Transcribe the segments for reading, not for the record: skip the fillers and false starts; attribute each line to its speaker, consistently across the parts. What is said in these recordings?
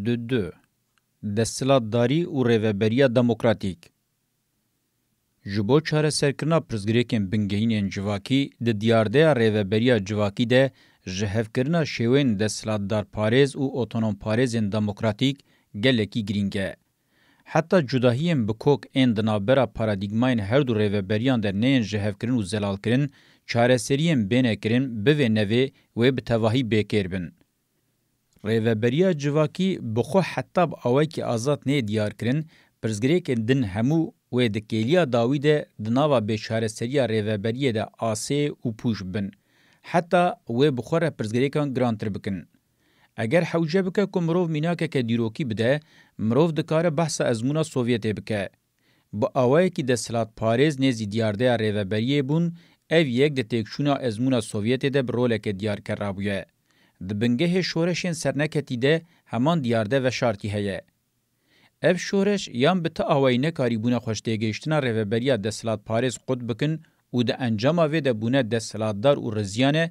Speaker 1: دو دستلاتداری و ریوبریا دموکراتیک جبو چاره سرکرنا پرزگریکن بنگهین جواکی د دیارده ریوبریا جواکی ده جهفکرنا شوین دستلاتدار پارێز و اوتونوم پارێزên دموکراتیک gelekî giring e. Heta cudahiyên bi kok ên di navbera paradigmayên her du rêveberiyan de neyên jihevkirin û zelalkirin, çareseriyên bênekirin bi vê nevê wê bi tevahî bêkêr bin. Rêveberiya civakî bi xwe heta bi awayekî azad nê diyarkirin, pirzgirêkên din hemû wê di kêliya dawî de di nava bêçareseriya rêveberiyê de asê û pûj bin. Heta wê bi xwe re pirzgirêkan girantir bikin. اگر حوجه بکه که مروف میناکه که دیروکی بده، مروف دکاره بحث ازمونا سوویته بکه. با آوائه که دستلات پاریز نیزی دیارده ریوبریه بون، او یک ده تکشونا ازمونا سوویته ده برولک دیار کرابویه. ده بنگه شورشین سرنکتی ده همان دیارده و شارتی هیه. او شورش یان به تا آوائه نکاری بونه خوشتیگشتنا ریوبریه دستلات پاریز قد بکن و ده انجام وی ده بونه دستلات دار و رزیانه،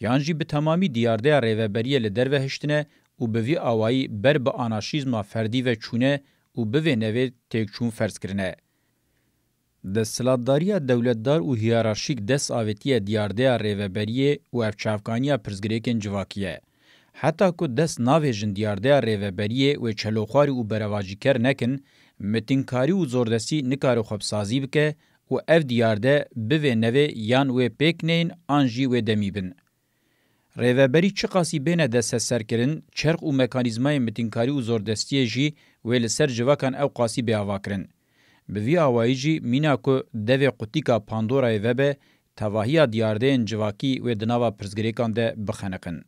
Speaker 1: یانجی به تمامی دیارده ریوبریه لدر و هشتنه و به وی آوائی بر به آناشیزما فردی و چونه و به وی نوی تکچون فرض کرنه. دستلاتداری دولتدار و هیرارشیک دست آویتی دیارده ریوبریه و افچافکانی پرزگریکن جواکیه. حتی که دست ناویجن دیارده ریوبریه و چلوخواری و برواجی کر نکن، متنکاری و زوردستی نکارو خوبسازی بکه و اف دیارده به وی نوی یان و پیکنین آنجی و دمی بن. ریوبری چه قاسی بین دست سرکرین، چرخ و مکانیزمای متینکاری و زوردستی جی ویل سر جواکان او قاسی به آوا کرن. به وی آوایی جی مینا که دوی قطیکا پاندورای وبه تواهی دیارده جواکی و دناوا پرزگریکان ده بخنقن.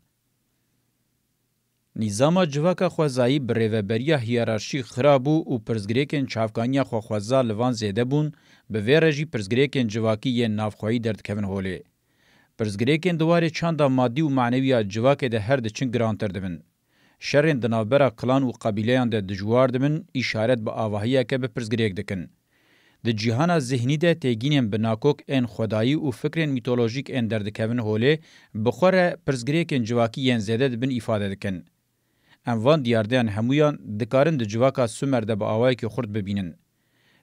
Speaker 1: نظام جواکا خوزایی بر ریوبری هیرارشی خرابو و پرزگریکن چافکانیا خوزا لوان زیده بون، به وی رجی پرزگریکن جواکی یه نافخوایی دردکوین هوله. پرزگریکن دواره چاندا مادی و معنوی جواکه ده هر ده چن گرانتر دبن. شرین دنابرا کلان و قبیلیان ده دجوار دبن اشارت با آواهیه که به پرزگریک دکن. ده جیهانا ذهنی ده تیگینین بناکوک این خدایی و فکرین میتولوژیک این دردکوین هوله بخوره پرزگریکن جواکی ین زیده دبن ifade دکن. انوان دیاردهان همویان دکارن ده جواکا سومر ده با آواهی که خورد ببینن.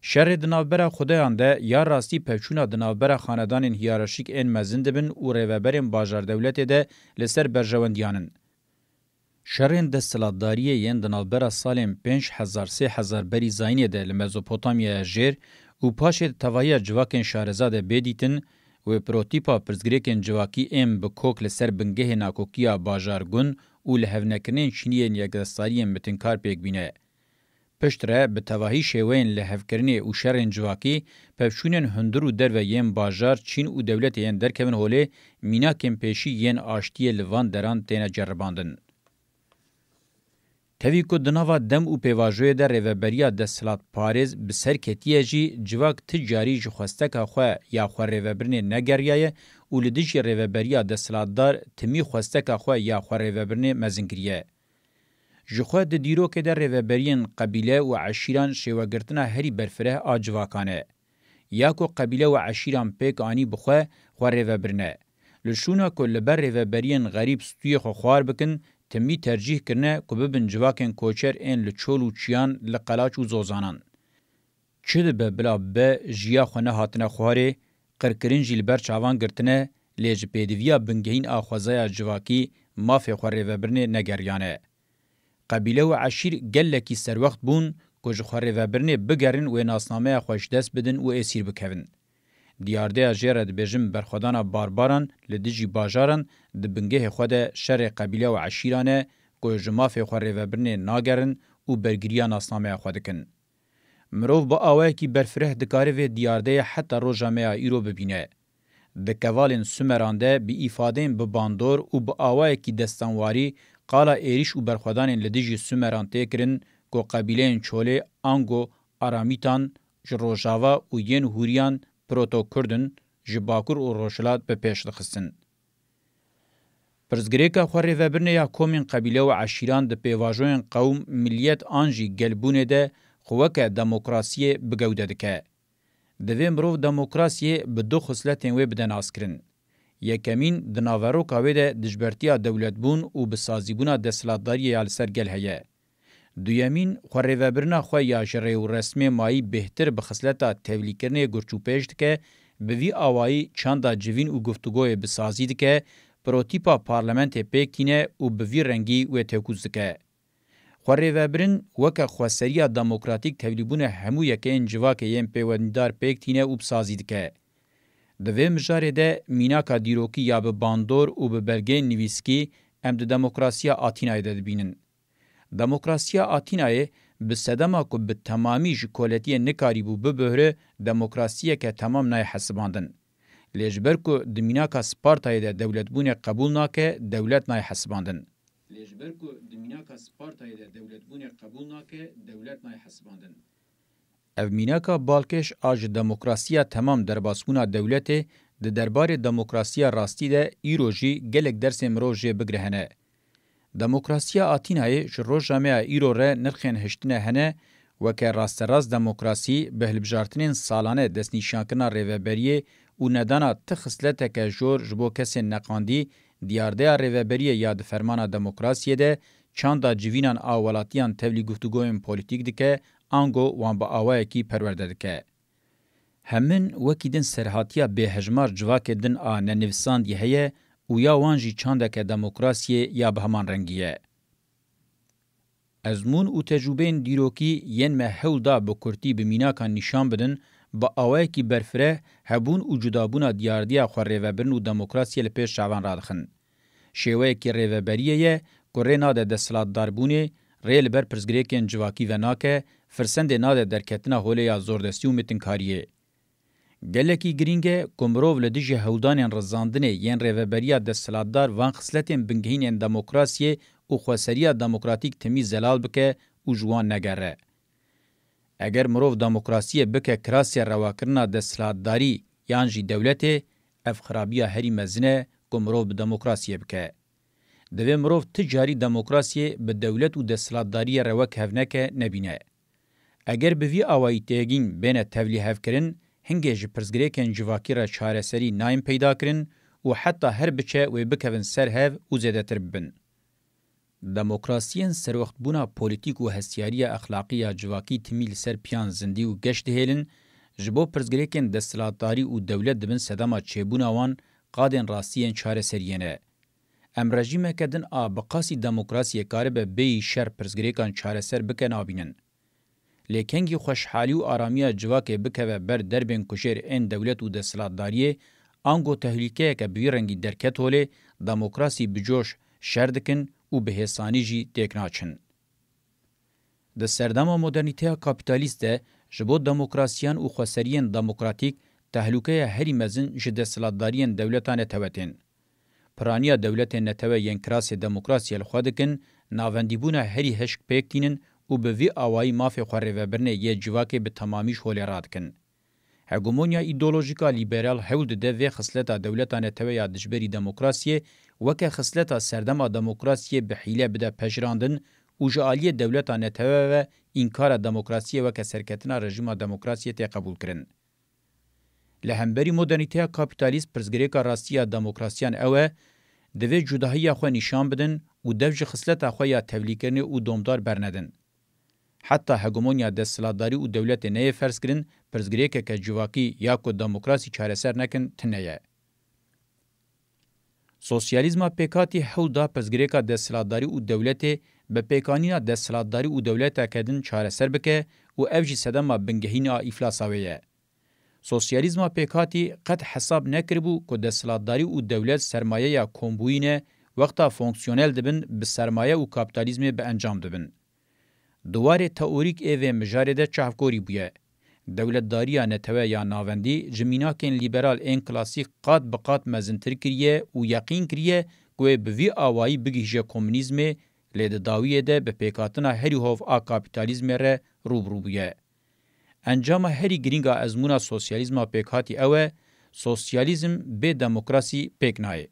Speaker 1: شر دنابرا خدایان ده یا راستی پچونا دنابرا خاندانین هیرارشیک این مزند بن و ریوبرین باجار دولت ده لسر برجواندیانن. شرین دستلاتداریه ین دنابرا سالین 5000-3000 بری زاینه ده لمزوپوتامیا جیر و پاشه توایا جواکین شارزاده بیدیتن و پروتیپا پرزگریکین جواکی ام بکوک لسر بنگه ناکوکیا باجارگون و لهونکنین چینین یکدستاریین متنکار پیک بینه. پشتره به تواهی شوین لحفکرنی و شرین جواکی پفشونین هندر و در و یم باجار چین و دولت ین درکوین هوله مینا کم پیشی ین آشتی لوان دران تینا جرباندن. تاوی که دناوا دم و پیواجوی در ریوبریا دستلات پاریز بسر کتیه جی جواک تجاری جخوستکا خواه یا خواه ریوبرنی نگریه و لدیج ریوبریا دستلات دار تمی خوستکا خواه یا خواه ریوبرنی مزنگریه. جخواه ده دیرو که در ریوبرین قبیله و عشیران شیوگرتنا هری برفره آجواکانه. یا که قبیله و عشیران پیک آنی بخواه خواه ریوبرنه. لشونه که لبر ریوبرین غریب ستوی خواه بکن تمی ترجیح کرنه که ببن جواکن کوچر این لچول و چیان لقلاچ و زوزانان. چه ده به بلا به جیا خونه هاتنه خواره قرکرین جی لبر چاوان گرتنه لیج پیدویا بنگهین آخوازای جواکی مافی خواه ریوبرنه نگریانه. قبیله و عشیر گلکی سر وقت بون که جخواره و برنه بگرن و ناسنامه خوش دست بدن و اسیر بکوین. دیارده جیره ده بجم برخودانا بارباران لدیجی باجاران ده بنگه خود شر قبیله و عشیرانه که جماف خواره و برنه ناگرن و برگریا ناسنامه خودکن. مروف با آوه کی برفره دکاره و دیارده حتی رو جامعه ایرو ببینه. دکوالین سمرانده بی افادین بباندور و با آوه کی دستانواری قالا ایریش و برخودان لدیجی سومران تکرن که قبیله چوله آنگو آرامیتان جروجاوا و ین هوریان پروتو کردن جباکور و روشلات به پیش دخستن. پرزگریکا خوری وبرنه یا کومین قبیله و عشیران ده پیواجوین قوم ملیت آنجی گلبونه ده خوکه دموکراسی بگوده دکه. دوی مروف دموکراسی به دو خصلتین وی بدن آسکرن. یکمین دناورو کاوی ده دجبرتیا دولت بون و بسازی بونا دستلاتداری یال سرگل هیه. دویمین خوریوبرنا خو یا جری و رسمی مایی بهتر بخصلتا تولیکرنه گرچوپیشت که به وی آوایی چاندا جوین و گفتگوی بسازید که پروتیپا پارلمنت پیکتینه و به وی رنگی و تکوز که. خوریوبرن وکا خواسریا دموکراتیک تولیبون همو یکه انجواک یم پیوندار پیکتینه و بسازید که. دوی مجاره ده میناکا دیروکی یا به باندور و به بلگه نویسکی ام ده دموکراسیا آتینای ده بینن. دموکراسیا آتینای به صدما که به تمامی جکولتی نکاری بو ببهره دموکراسیه که تمام نای حسباندن. لیجبر که دمیناکا سپارتای ده دولت بونه قبول ناکه دولت نای حسباندن. لیجبر که دمیناکا سپارتای ده دولت بونه قبول ناکه دولت نای حسباندن. او میناکا بالکش آج دموکراسیا تمام درباسبونا دولته ده دربار دموکراسیا راستی ده ایروژی گلک درس مروژه بگرهنه. دموکراسیا آتینای جروج جامعه ایرو ره نرخین هشتنه هنه وکه راست راست دموکراسی به هلبجارتنین سالانه دست نیشانکنا ریوبریه و ندانا تخصلته که جور جبو کسی نقاندی دیارده ریوبریه یاد فرمانا دموکراسیه ده چاندا جوینان آولاتیان تولی گفتگویم پولیتیک دکه آنگو وان با آوائه کی پرورده دکه. همین وکیدن سرحاتیا به هجمار جواک دن آن نویسان دی هیه و یا وانجی چانده که دموکراسیه یا به همان رنگیه. ازمون و تجربه دیروکی ین محول دا بکرتی بمیناکان نشان بدن با آوائه کی برفره هبون و جدابون دیاردیا خور ریوبرن و دموکراسیه لپیش شعوان رادخن. شیوه کی ریوبریه که ری ناده دستلات داربونه ری لبر پرزگریکن جواکی و ناکه فرسند ناده درکتنا هوله یا زوردستی و متنکاریه. گلکی گرینگه کمروو لدیجه هولدانین رزاندنه ین ریوبریا دستلاتدار وان خصلتین بنگهین دموکراسیه و خواسریا دموکراتیک تمی زلال بکه و جوان نگره. اگر مروو دموکراسیه بکه کراسی رواکرنا دستلاتداری یانجی دولته اف خرابیا هری مزنه کمروو بدموکراسیه بکه. دوی مروو تجاری دموکراسیه به دولت و دستلاتداری رواک هفنکه نبینه. اگر به وی آوائی تیگین بین تولیه هفکرن هنگه جی پرزگریکن جواکی را چاره سری نایم پیدا کرن و حتی هر بچه و بکوین سر هف و زیده تر ببن. دموکراسیین سر وقت بونا پولیتیک و هستیاری اخلاقی جواکی تمیل سر پیان زندی و گشت هیلن جبو پرزگریکن دستلاتداری و دولت دبن صداما چیبونا وان قادن راستیین چاره سرینه. ام رژیم کدن بقاسی دموکراسی کاربه بی شر پرزگریکان چاره سر بکن آبینن. لیکنگی خوشحالی و آرامی جواک بکوه بر دربین کشیر این دولت و دستلاتداریه آنگو تهلیکه که بیرنگی درکت هوله دموکراسی بجوش شردکن و به حسانی جی تکناچن. ده سردما مدرنیته کابیتالیسته جبو دموکراسیان و خواسرین دموکراتیک تهلوکه هری مزن جه دستلاتدارین دولتان توتین. پرانیا دولت نتوه ین کراس دموکراسی الخوادکن ناوندیبون هری هشک پیکتینن و به وی آوائی مافی خوری و برنه یه جواکه به تمامیش هولی راد کن. هگومونیا ایدولوژیکا لیبرال هول ده وی خصلتا دولتان توی یا دجبری دموکراسی وکه خصلتا سردما دموکراسی به حیله بده پجراندن و جعالی دولتان توی و انکار دموکراسی وکه سرکتنا رژیم دموکراسی تی قبول کرن. لهمبری مدرنیته کابیتالیست پرزگریکا راستی دموکراسیان اوه دوی جداهی خو نشان بدن و دوج خصلتا خو یا تولیکرنی و دومدار برندن. حتی هگمونیا دستلاتداری و دولت نه فرض کرن پرزگریکه که جواکی یا کو دموکراسی چارهسر نکن تنیه. سوسیالیزم پیکاتی حول دا پرزگریکه دستلاتداری و دولت به پیکانینا دستلاتداری و دولت کدن چارهسر بکه و افجی صدما بنگهینا افلاساویه. سوسیالیزم پیکاتی قد حساب نکربو که دستلاتداری و دولت سرمایه یا کمبوینه وقتا فونکسیونل دبن به سرمایه و کاپیتالیزم به انجام دبن. دواره تئوریک ایوه مجاره ده چهفگوری بویه. دولتداری نتوه یا ناوندی جمیناکن لیبرال این کلاسیک قاد بقاد مزنتر کریه و یقین کریه که بوی آوائی بگیجه کمونیزم لید داویه ده به پیکاتنا هری هوف کاپیتالیزم ره روبرو بویه. انجام هری گرینگا ازمونا سوسیالیزم پیکاتی اوه سوسیالیزم به دموکراسی پیکنایه.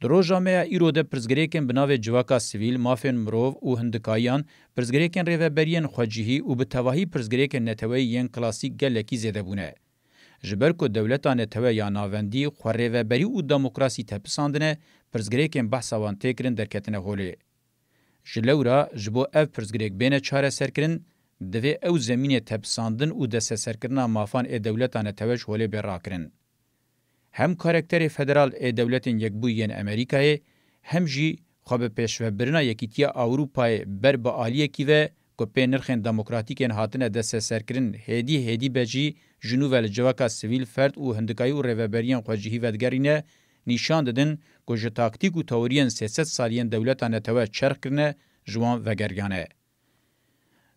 Speaker 1: درو جامعه ایرو ده پرزگریکن بناو جواکا سیویل مافین مروف و هندکایان پرزگریکن ریوبرین خواجیهی و به تواهی پرزگریکن نتوی ین کلاسیک گلکی زیده بونه. جبر که دولتان نتوی یا ناوندی خور ریوبری و دموکراسی تپساندنه پرزگریکن بحثا وان تکرن درکتنه هوله. جلورا جبو اف پرزگریک بین چاره سرکرین دوی او زمین تبساندن و دست سرکرنا مافان ای دولتانه توش هولی براکرین. هم کارکتر فدرال ای دولتین یک بوین امریکای هم جی خواب پیشوبرنا یکیتیا اوروپای بر با آلیه کی و کوپی نرخین دموکراتیکین هاتنه دست سرکرین هدی بجی جنوب الجواکا سیویل فرد و هندکای و ریوبریان خوجهی ودگرینه نشان دادن که جه تاکتیک و تئورین 300 سالیان دولتانه توه چرخ کرنه جوان وگرگانه.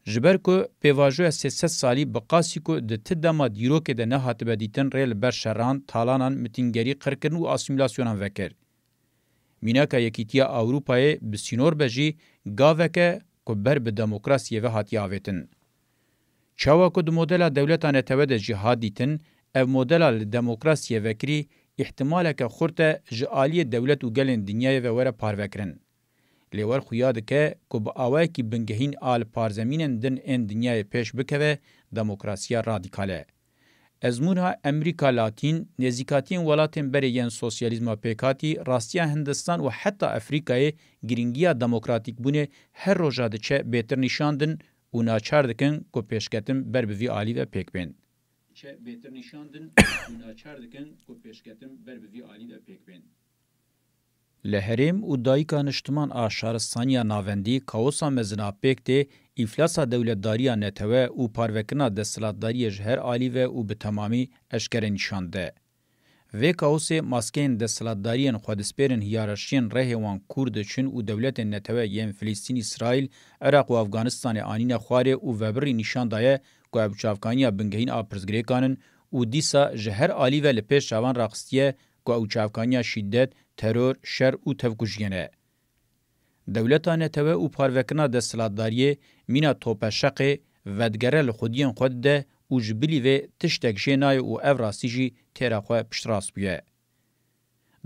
Speaker 1: جبر که پیواجو 300 سالی بقاسی که ده تدما دیرو که ده نه هاتبه دیتن ریل بر شران تالانان متینگری قرکرن و آسیمیلاسیونان وکر. میناکا یکیتیا اوروپای بسینور بجی گاوه که بر به دموکراسی و هاتی آویتن. چاوا که ده مدل دولتانه توه ده جهاد دیتن او مدل دموکراسی وکری احتماله که خورته جعالی دولت و گلین دنیای و وره پاروکرن. لیور خویاده که با آوائی که بنگهین آل پارزمینن دن این دنیای پیش بکوه دموکراسیا رادیکاله. ازمونها امریکا لاتین نزیکاتین ولاتین بری ین سوسیالیزم پیکاتی راستیا هندستان و حتی افریقای گرینگیا دموکراتیک بونه هر روژاده چه بهتر نشاندن و ناچار دکن که پیشکتن بر بوی آلی و پیک بین. چه بهتر نشاندن و ناچار دکن که پیشکتن بر بوی آلی و پیک بین. لهریم و دایکا نشتمان آشارستانیا ناوندی کاوسا مزنا پیکته افلاسا دولتداریا نتوه و پاروکنا دستلاتداری جهر آلیوه و به تمامی اشکره نشانده. و کاوس ماسکین دستلاتدارین خودسپیرن هیارشین ره وان کورد چون و دولت نتوه یم فلسطین اسرائیل عراق و افغانستان آنین خواره و وبری نشان دایه که ابچافکانیا بنگهین آپرزگریکانن و دیسا جهر آلیوه لپیش شوان راقستیه که اوچافکانیا شدت ترور شر او تفکوشینه. دولتانه توه او پاروکنا دستلاتداریه مینا توپشق ودگره لخودین خود ده او جبلی و تشتک جنای او افراسی جی تیراخواه پشتراس بیه.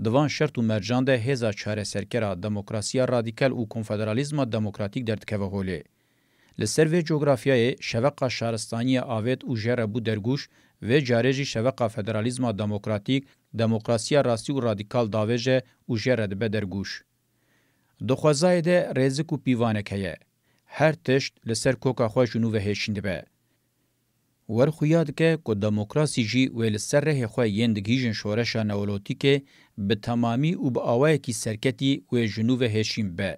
Speaker 1: دوان شرط و مرجان ده هزا چاره سرکره دموکراسیا رادیکال و کنفدرالیزم دموکراتیک دردکوه هوله. لسر و جغرافیای شوقا شهرستانی آوید و جربو درگوش و جارجی شوقا فدرالیزم دموکراتیک دموکراسیا راستی و رادیکال داویجه و جرد به درگوش. دخوازای ده ریزک و پیوانکه هر تشت لسر کوکا خوشونو و هشنده به. ورخویاد که دموکراسی جی و لسر ره خواه یندگیجن شورشا نولوتی که به تمامی و به آوائه کی سرکتی و جنو و هشیم به.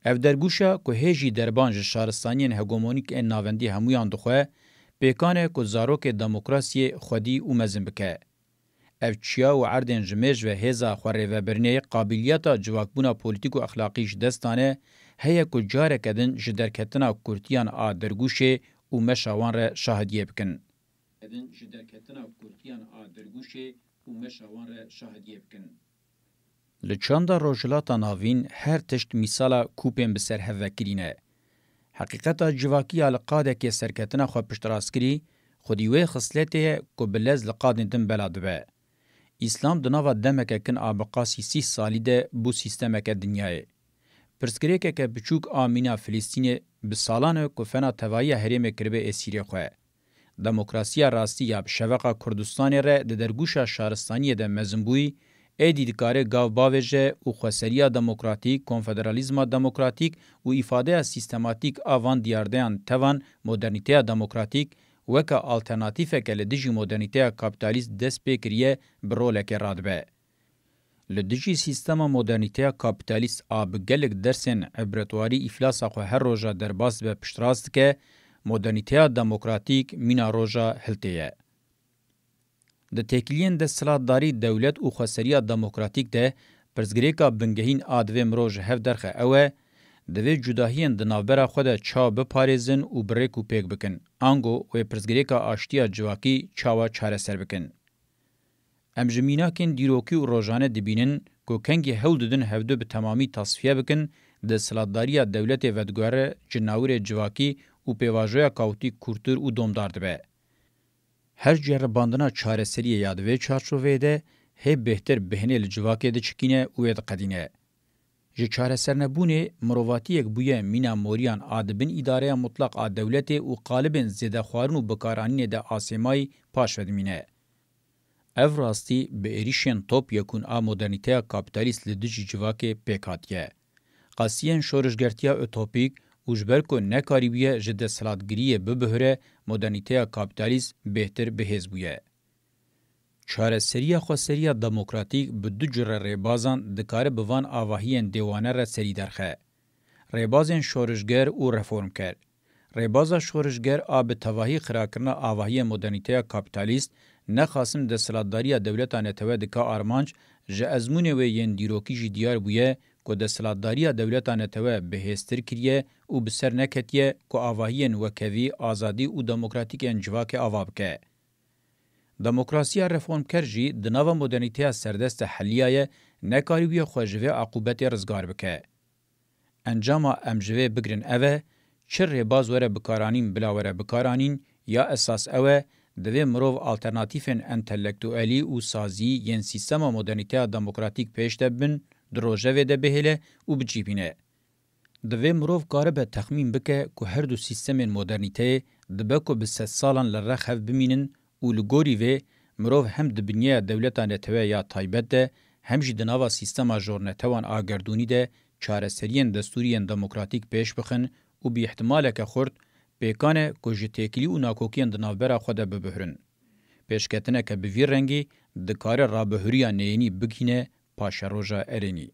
Speaker 1: اف درگوشا که هجی دربانج شارستانین هگومونیک این ناوندی همویان دخواه پیکانه که زاروک دموکراسی خودی و مزن بکه. اف چیا و عردن جمیج و هزا خوره و برنه قابلیتا جواکبونا پولیتیک و اخلاقیش دستانه هیا که جاره کدن جدرکتنا کورتیان درگوشه و مشاوان را شاهدیه بکن. لچاندا روجلاتا ناوین هر تشت مثالا کوپین بسر هفکرینه. حقیقتا جواکی لقاده که سرکتنا خواه پشتراس کری خودیوه خصلته که بلز لقادن دن بلاد به. اسلام دناوا دمکه کن آبقاسی 30 سالی ده بو سیستمک دنیای. پرسکریکه که بچوک آمینا فلسطین بسالانه که فنا توایی حریم کربه اسیری خواه. دموکراسیا راستی یا شوقا کردستان را ده درگوشا شهرستانی ده مزنبوی ایدی دکاره گاو باویجه و خواسریا دموکراتیک، کنفدرالیزم دموکراتیک و ifade سیستماتیک آوان دیاردهان توان مدرنیته دموکراتیک وکا آلترناتیفه که لدیجی مدرنیته کابیتالیست دست پیکریه برولک رادبه. لدیجی سیستم مدرنیته کابیتالیست آب گلک درسن عبرتواری افلاس خو هر روژا درباس به پشتراست که مدرنیته دموکراتیک مینا روژا هلتیه. د تکلین د سلطداری دولت او خسریا دموکراتیک ده پرزګریکا بنګهین ادوی مروج هف درخه اوه د وی جداهین د نوبره خود چا به پاریزن او بریکو پیک بکن انګو و پرزګریکا اشتیا جواکی چاوا چاره سر بکن امجمیناکن دیروکی او روزانه دبینن کو کنګي هولدن هفده به تمامی تصفیه بکن د سلطداری دولت ودګوره جناور جواکی او پیواژویا کاوتی کورتور او دومدار ده هر جرباندنا چارەسەری یادوی چارچوبه ده هی بهتر بهنه لجواکه ده چکینه و ید قدینه. جه چارەسەر نبونه مرواتی یک بویه مینا موریان آدبین اداره مطلق آد دولت و قالبن زیده خوارن و بکارانین ده آسیمای پاش ودمینه. او راستی به ایریشن توپ یکون آ مدرنیته کابیتالیست لدجی جواکه پیکاتیه. قاسیین شورشگرتیا اوتوپیک و جبر کو نکاریبیه جده سلادگریه ببهره مدرنیته کابیتالیست بهتر بهز بویه. چاره سریه خو سریه دموکراتیک به دو جره ریبازان دکاره بوان آواهین دیوانه را سری درخه. ریبازین شورشگر و رفورم کرد. ریبازا شورشگر آب تواهی خراکرنا آواهی مدرنیته کابیتالیست نخاسم ده سلادداری دولتا نتوه دکا آرمانج جه ازمونه و ین دیروکی جی دیار بویه که ده سلادداری دولتا نتوه بهستر کریه و بسر نکتیه که آواهین وکوی آزادی و دموکراتیک انجواک آواب که. دموکراسی رفورم کرجی دناو مدرنیته سردست حلیه نکاریبی خوشوه عقوبت رزگار بکه. انجام امجوه بگرن اوه چر ریباز وره بکارانین بلا وره بکارانین یا اساس اوه دوی مروف آلترناتیفن انتلیکتوالی و سازی ین سیستم مدرنیته دموکراتیک پیش دبن دروژه ده بهله و بچیپینه. دوی مروف کاره به تخمین بکه که هر دو سیستم مدرنیته دبکو به 3 سالان لرخف بمینن و لگوری وی مروف هم دبنیه دولتا نتوه یا تایبت ده هم جی دناوا سیستم جورنتوان آگردونی ده چاره سرین دستورین دموکراتیک پیش بخن و بی احتمال که خورد پیکانه که تکلی و ناکوکین دنابرا خود ببهرن. پیشکتنه که بویر رنگی دکار رابهوریا نینی بگینه پاشروژا ارینی.